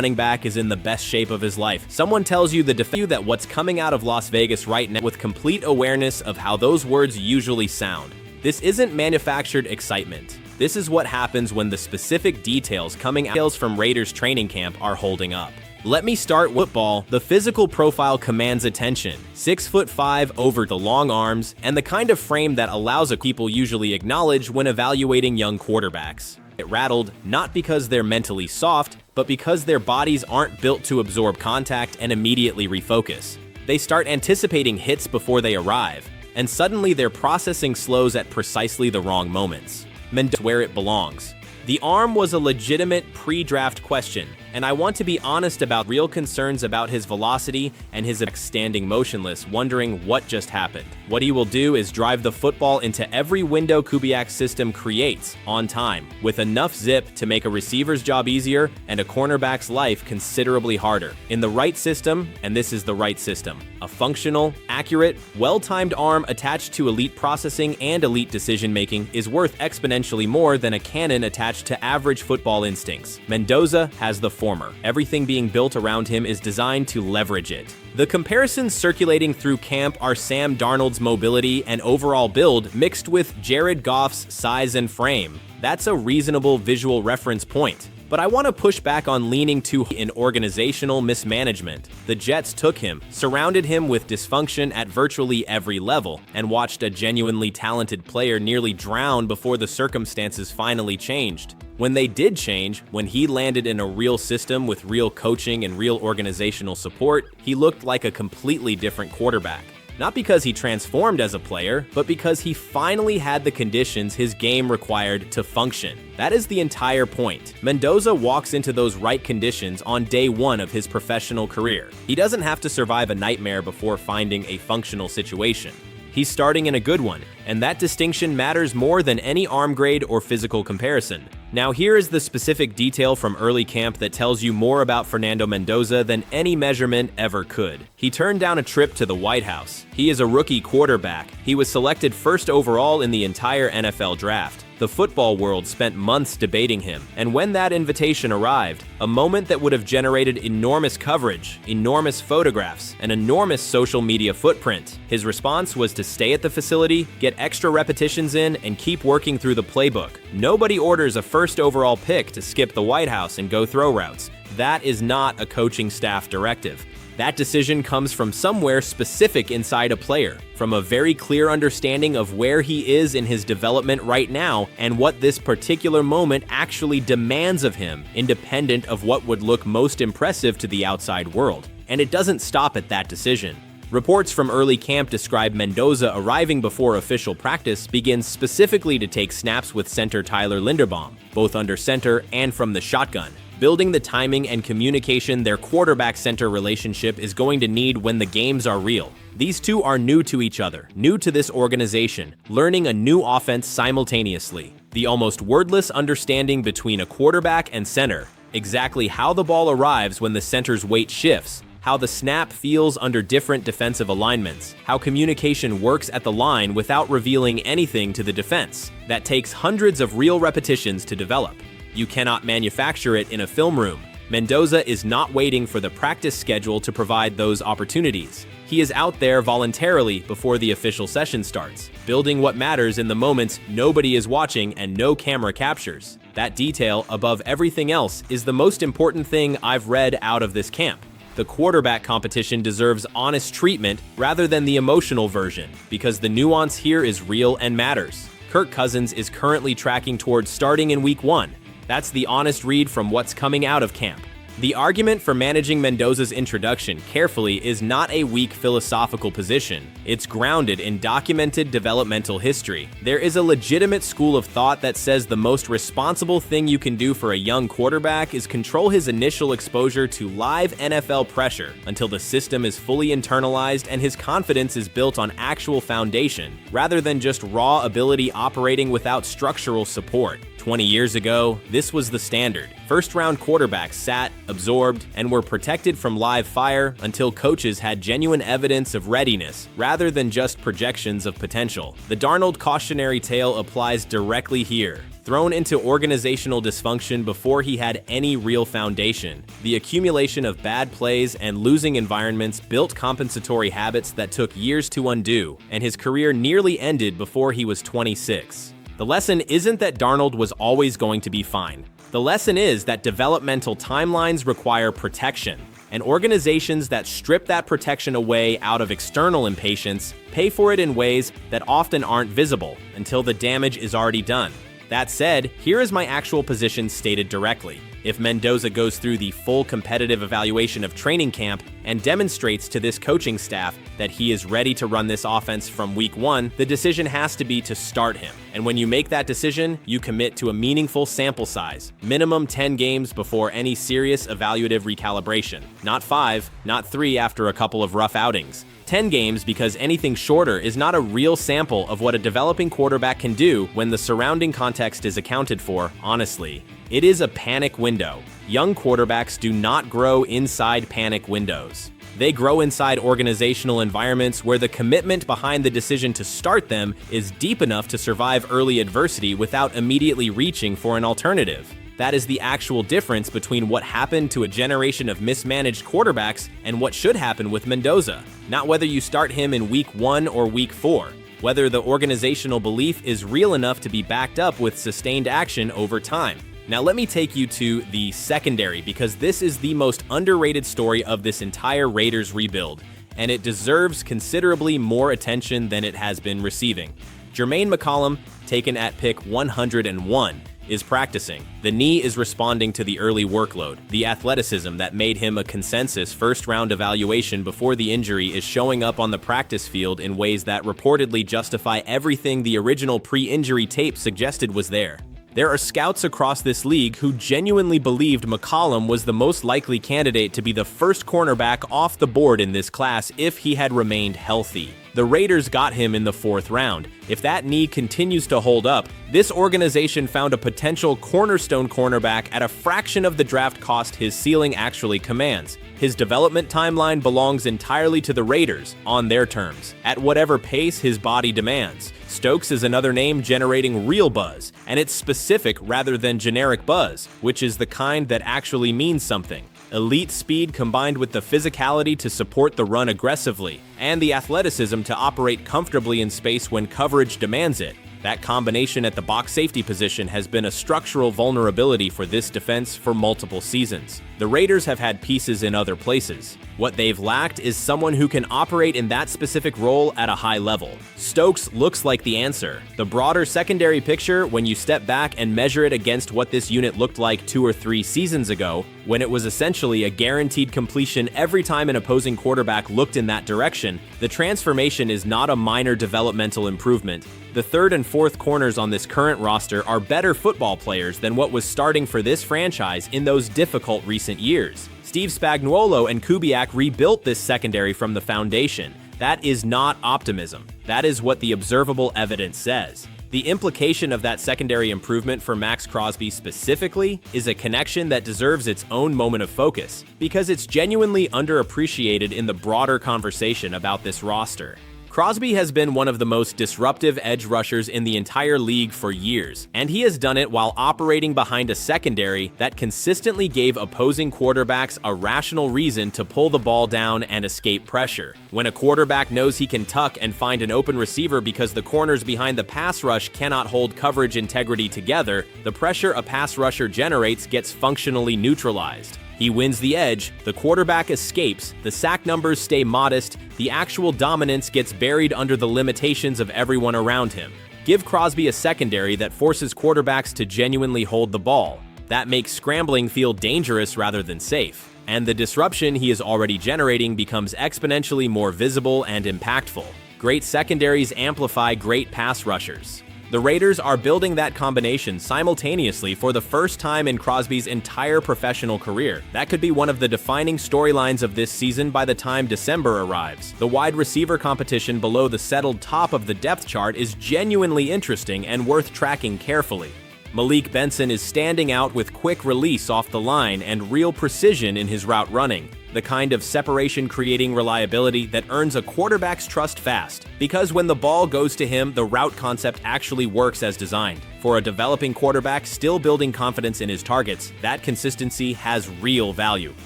running back is in the best shape of his life. Someone tells you that what's coming out of Las Vegas right now with complete awareness of how those words usually sound. This isn't manufactured excitement. This is what happens when the specific details coming out from Raiders training camp are holding up. Let me start with football. The physical profile commands attention. 6'5" over the long arms, and the kind of frame that allows people usually acknowledge when evaluating young quarterbacks. It rattled, not because they're mentally soft, but because their bodies aren't built to absorb contact and immediately refocus. They start anticipating hits before they arrive, and suddenly their processing slows at precisely the wrong moments. Mendoza where it belongs. The arm was a legitimate pre-draft question, and I want to be honest about real concerns about his velocity and his standing motionless, wondering what just happened. What he will do is drive the football into every window Kubiak's system creates on time, with enough zip to make a receiver's job easier and a cornerback's life considerably harder. In the right system, and this is the right system, a functional, accurate, well-timed arm attached to elite processing and elite decision-making is worth exponentially more than a cannon attached to average football instincts. Mendoza has the former. Everything being built around him is designed to leverage it. The comparisons circulating through camp are Sam Darnold's mobility and overall build mixed with Jared Goff's size and frame. That's a reasonable visual reference point. But I want to push back on leaning too in organizational mismanagement. The Jets took him, surrounded him with dysfunction at virtually every level, and watched a genuinely talented player nearly drown before the circumstances finally changed. When they did change, when he landed in a real system with real coaching and real organizational support, he looked like a completely different quarterback. Not because he transformed as a player, but because he finally had the conditions his game required to function. That is the entire point. Mendoza walks into those right conditions on day one of his professional career. He doesn't have to survive a nightmare before finding a functional situation. He's starting in a good one, and that distinction matters more than any arm grade or physical comparison. Now here is the specific detail from early camp that tells you more about Fernando Mendoza than any measurement ever could. He turned down a trip to the White House. He is a rookie quarterback. He was selected first overall in the entire NFL draft. The football world spent months debating him, and when that invitation arrived, a moment that would have generated enormous coverage, enormous photographs, an enormous social media footprint, his response was to stay at the facility, get extra repetitions in, and keep working through the playbook. Nobody orders a first overall pick to skip the White House and go throw routes. That is not a coaching staff directive. That decision comes from somewhere specific inside a player, from a very clear understanding of where he is in his development right now and what this particular moment actually demands of him, independent of what would look most impressive to the outside world. And it doesn't stop at that decision. Reports from early camp describe Mendoza arriving before official practice begins specifically to take snaps with center Tyler Linderbaum, both under center and from the shotgun, building the timing and communication their quarterback-center relationship is going to need when the games are real. These two are new to each other, new to this organization, learning a new offense simultaneously. The almost wordless understanding between a quarterback and center, exactly how the ball arrives when the center's weight shifts, how the snap feels under different defensive alignments, how communication works at the line without revealing anything to the defense. That takes hundreds of real repetitions to develop. You cannot manufacture it in a film room. Mendoza is not waiting for the practice schedule to provide those opportunities. He is out there voluntarily before the official session starts, building what matters in the moments nobody is watching and no camera captures. That detail, above everything else, is the most important thing I've read out of this camp. The quarterback competition deserves honest treatment rather than the emotional version, because the nuance here is real and matters. Kirk Cousins is currently tracking towards starting in Week 1. That's the honest read from what's coming out of camp. The argument for managing Mendoza's introduction carefully is not a weak philosophical position. It's grounded in documented developmental history. There is a legitimate school of thought that says the most responsible thing you can do for a young quarterback is control his initial exposure to live NFL pressure until the system is fully internalized and his confidence is built on actual foundation, rather than just raw ability operating without structural support. 20 years ago, this was the standard. First-round quarterbacks sat, absorbed, and were protected from live fire until coaches had genuine evidence of readiness, rather than just projections of potential. The Darnold cautionary tale applies directly here. Thrown into organizational dysfunction before he had any real foundation, the accumulation of bad plays and losing environments built compensatory habits that took years to undo, and his career nearly ended before he was 26. The lesson isn't that Darnold was always going to be fine. The lesson is that developmental timelines require protection, and organizations that strip that protection away out of external impatience pay for it in ways that often aren't visible until the damage is already done. That said, here is my actual position stated directly. If Mendoza goes through the full competitive evaluation of training camp and demonstrates to this coaching staff that he is ready to run this offense from week 1, the decision has to be to start him. And when you make that decision, you commit to a meaningful sample size, minimum 10 games before any serious evaluative recalibration. Not 5, not 3 after a couple of rough outings. 10 games because anything shorter is not a real sample of what a developing quarterback can do when the surrounding context is accounted for, honestly. It is a panic window. Young quarterbacks do not grow inside panic windows. They grow inside organizational environments where the commitment behind the decision to start them is deep enough to survive early adversity without immediately reaching for an alternative. That is the actual difference between what happened to a generation of mismanaged quarterbacks and what should happen with Mendoza. Not whether you start him in week 1 or week 4. Whether the organizational belief is real enough to be backed up with sustained action over time. Now let me take you to the secondary, because this is the most underrated story of this entire Raiders rebuild, and it deserves considerably more attention than it has been receiving. Jermaine McCollum, taken at pick 101, is practicing. The knee is responding to the early workload. The athleticism that made him a consensus first-round evaluation before the injury is showing up on the practice field in ways that reportedly justify everything the original pre-injury tape suggested was there. There are scouts across this league who genuinely believed McCollum was the most likely candidate to be the first cornerback off the board in this class if he had remained healthy. The Raiders got him in the 4th round. If that knee continues to hold up, this organization found a potential cornerstone cornerback at a fraction of the draft cost his ceiling actually commands. His development timeline belongs entirely to the Raiders, on their terms, at whatever pace his body demands. Stokes is another name generating real buzz, and it's specific rather than generic buzz, which is the kind that actually means something. Elite speed combined with the physicality to support the run aggressively, and the athleticism to operate comfortably in space when coverage demands it. That combination at the box safety position has been a structural vulnerability for this defense for multiple seasons. The Raiders have had pieces in other places. What they've lacked is someone who can operate in that specific role at a high level. Stokes looks like the answer. The broader secondary picture, when you step back and measure it against what this unit looked like 2 or 3 seasons ago, when it was essentially a guaranteed completion every time an opposing quarterback looked in that direction, the transformation is not a minor developmental improvement. The 3rd and 4th corners on this current roster are better football players than what was starting for this franchise in those difficult recent years. Steve Spagnuolo and Kubiak rebuilt this secondary from the foundation. That is not optimism. That is what the observable evidence says. The implication of that secondary improvement for Maxx Crosby specifically is a connection that deserves its own moment of focus, because it's genuinely underappreciated in the broader conversation about this roster. Crosby has been one of the most disruptive edge rushers in the entire league for years, and he has done it while operating behind a secondary that consistently gave opposing quarterbacks a rational reason to pull the ball down and escape pressure. When a quarterback knows he can tuck and find an open receiver because the corners behind the pass rush cannot hold coverage integrity together, the pressure a pass rusher generates gets functionally neutralized. He wins the edge, the quarterback escapes, the sack numbers stay modest, the actual dominance gets buried under the limitations of everyone around him. Give Crosby a secondary that forces quarterbacks to genuinely hold the ball. That makes scrambling feel dangerous rather than safe. And the disruption he is already generating becomes exponentially more visible and impactful. Great secondaries amplify great pass rushers. The Raiders are building that combination simultaneously for the first time in Crosby's entire professional career. That could be one of the defining storylines of this season by the time December arrives. The wide receiver competition below the settled top of the depth chart is genuinely interesting and worth tracking carefully. Malik Benson is standing out with quick release off the line and real precision in his route running, the kind of separation-creating reliability that earns a quarterback's trust fast, because when the ball goes to him, the route concept actually works as designed. For a developing quarterback still building confidence in his targets, that consistency has real value.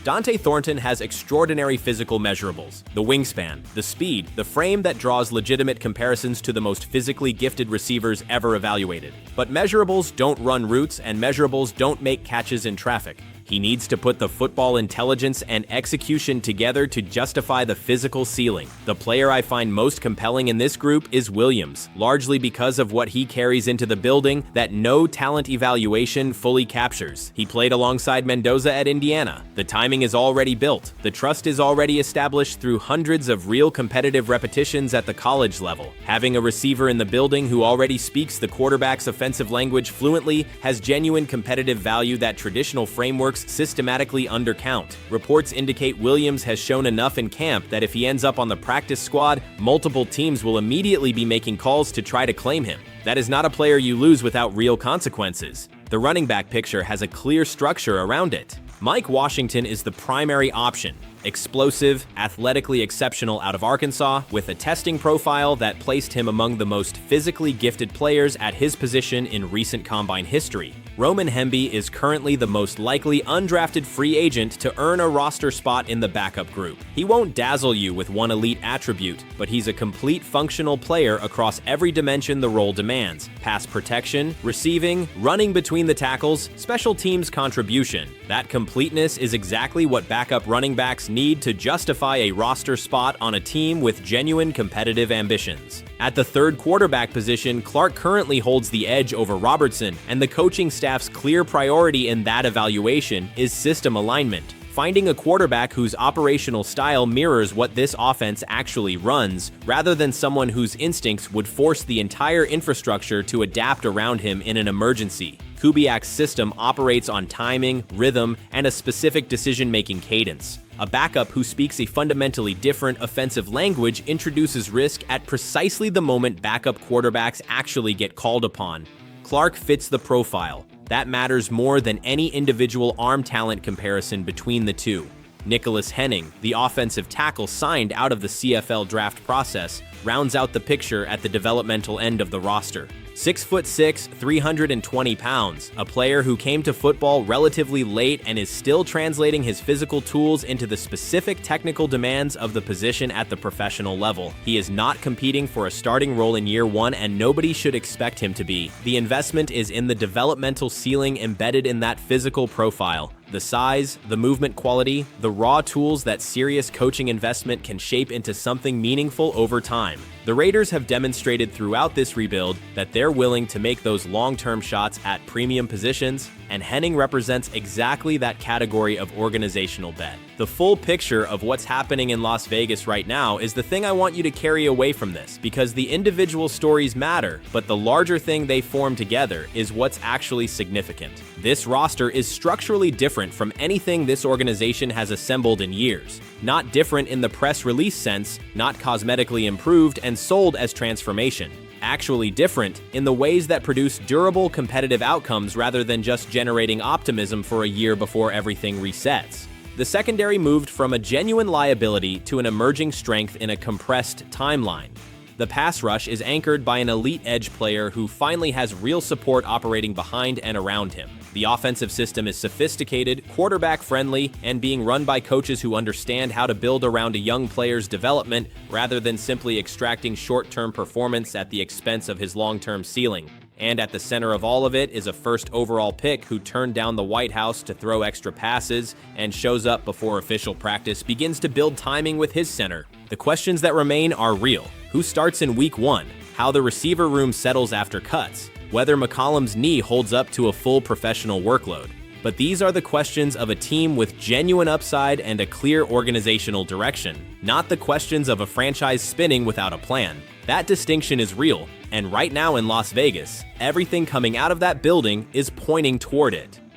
Dante Thornton has extraordinary physical measurables: the wingspan, the speed, the frame that draws legitimate comparisons to the most physically gifted receivers ever evaluated. But measurables don't run routes, and measurables don't make catches in traffic. He needs to put the football intelligence and execution together to justify the physical ceiling. The player I find most compelling in this group is Williams, largely because of what he carries into the building that no talent evaluation fully captures. He played alongside Mendoza at Indiana. The timing is already built. The trust is already established through hundreds of real competitive repetitions at the college level. Having a receiver in the building who already speaks the quarterback's offensive language fluently has genuine competitive value that traditional frameworks systematically undercount. Reports indicate Williams has shown enough in camp that if he ends up on the practice squad, multiple teams will immediately be making calls to try to claim him. That is not a player you lose without real consequences. The running back picture has a clear structure around it. Mike Washington is the primary option. Explosive, athletically exceptional out of Arkansas, with a testing profile that placed him among the most physically gifted players at his position in recent combine history. Roman Hemby is currently the most likely undrafted free agent to earn a roster spot in the backup group. He won't dazzle you with one elite attribute, but he's a complete functional player across every dimension the role demands: pass protection, receiving, running between the tackles, special teams contribution. That completeness is exactly what backup running backs need to justify a roster spot on a team with genuine competitive ambitions. At the third quarterback position, Clark currently holds the edge over Robertson, and the coaching staff's clear priority in that evaluation is system alignment. Finding a quarterback whose operational style mirrors what this offense actually runs, rather than someone whose instincts would force the entire infrastructure to adapt around him in an emergency. Kubiak's system operates on timing, rhythm, and a specific decision-making cadence. A backup who speaks a fundamentally different offensive language introduces risk at precisely the moment backup quarterbacks actually get called upon. Clark fits the profile. That matters more than any individual arm talent comparison between the two. Nicholas Henning, the offensive tackle signed out of the CFL draft process, rounds out the picture at the developmental end of the roster. 6'6", 320 pounds, a player who came to football relatively late and is still translating his physical tools into the specific technical demands of the position at the professional level. He is not competing for a starting role in year one, and nobody should expect him to be. The investment is in the developmental ceiling embedded in that physical profile. The size, the movement quality, the raw tools that serious coaching investment can shape into something meaningful over time. The Raiders have demonstrated throughout this rebuild that they're willing to make those long-term shots at premium positions, and Henning represents exactly that category of organizational bet. The full picture of what's happening in Las Vegas right now is the thing I want you to carry away from this, because the individual stories matter, but the larger thing they form together is what's actually significant. This roster is structurally different from anything this organization has assembled in years. Not different in the press release sense, not cosmetically improved and sold as transformation. Actually different in the ways that produce durable competitive outcomes rather than just generating optimism for a year before everything resets. The secondary moved from a genuine liability to an emerging strength in a compressed timeline. The pass rush is anchored by an elite edge player who finally has real support operating behind and around him. The offensive system is sophisticated, quarterback-friendly, and being run by coaches who understand how to build around a young player's development rather than simply extracting short-term performance at the expense of his long-term ceiling. And at the center of all of it is a first overall pick who turned down the White House to throw extra passes and shows up before official practice begins to build timing with his center. The questions that remain are real. Who starts in week one? How the receiver room settles after cuts? Whether McCollum's knee holds up to a full professional workload. But these are the questions of a team with genuine upside and a clear organizational direction, not the questions of a franchise spinning without a plan. That distinction is real, and right now in Las Vegas, everything coming out of that building is pointing toward it.